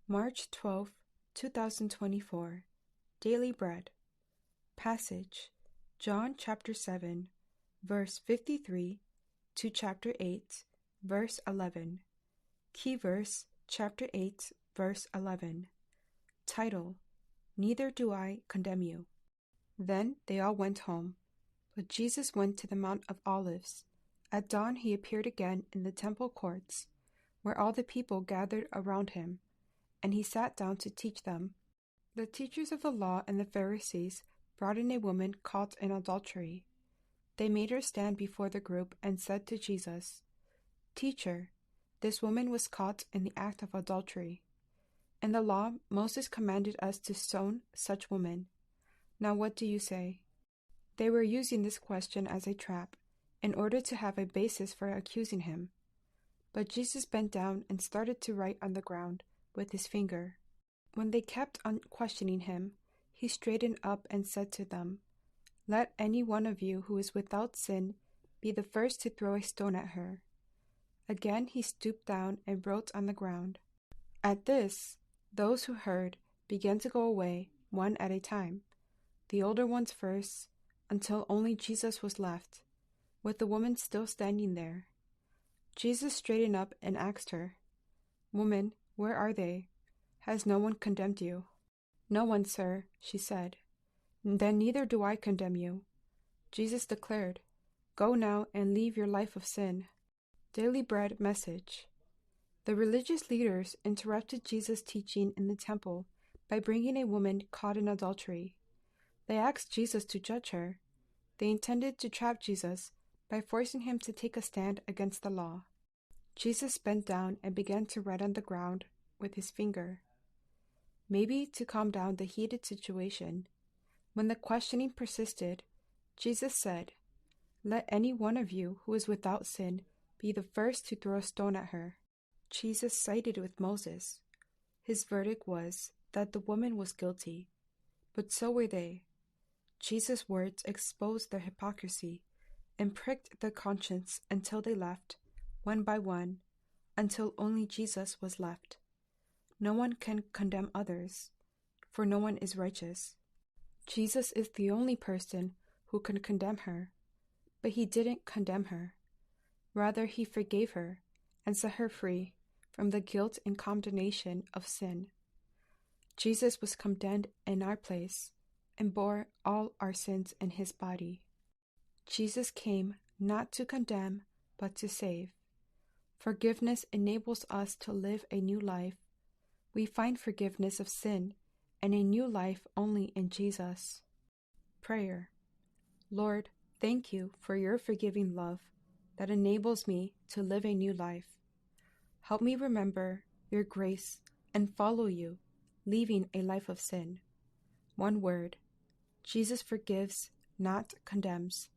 March 12, 2024. Daily Bread. Passage: John chapter 7, verse 53 to chapter 8, verse 11. Key verse, chapter 8, verse 11. Title: Neither do I condemn you. Then they all went home, but Jesus went to the Mount of Olives. At dawn he appeared again in the temple courts, where all the people gathered around him, and he sat down to teach them. The teachers of the law and the Pharisees brought in a woman caught in adultery. They made her stand before the group and said to Jesus, "Teacher, this woman was caught in the act of adultery. In the law, Moses commanded us to stone such women. Now what do you say?" They were using this question as a trap, in order to have a basis for accusing him. But Jesus bent down and started to write on the ground with his finger. When they kept on questioning him, he straightened up and said to them, "Let any one of you who is without sin be the first to throw a stone at her." Again he stooped down and wrote on the ground. At this, those who heard began to go away, one at a time, the older ones first, until only Jesus was left, with the woman still standing there. Jesus straightened up and asked her, "Woman, where are they? Has no one condemned you?" "No one, sir," she said. "Then neither do I condemn you," Jesus declared. "Go now and leave your life of sin." Daily Bread message. The religious leaders interrupted Jesus' teaching in the temple by bringing a woman caught in adultery. They asked Jesus to judge her. They intended to trap Jesus by forcing him to take a stand against the law. Jesus bent down and began to write on the ground with his finger. Maybe to calm down the heated situation, when the questioning persisted, Jesus said, "Let any one of you who is without sin be the first to throw a stone at her." Jesus sided with Moses. His verdict was that the woman was guilty, but so were they. Jesus' words exposed their hypocrisy and pricked their conscience until they left, one by one, until only Jesus was left. No one can condemn others, for no one is righteous. Jesus is the only person who can condemn her, but he didn't condemn her. Rather, he forgave her and set her free from the guilt and condemnation of sin. Jesus was condemned in our place and bore all our sins in his body. Jesus came not to condemn, but to save. Forgiveness enables us to live a new life. We find forgiveness of sin and a new life only in Jesus. Prayer. Lord, thank you for your forgiving love that enables me to live a new life. Help me remember your grace and follow you, leaving a life of sin. One word: Jesus forgives, not condemns.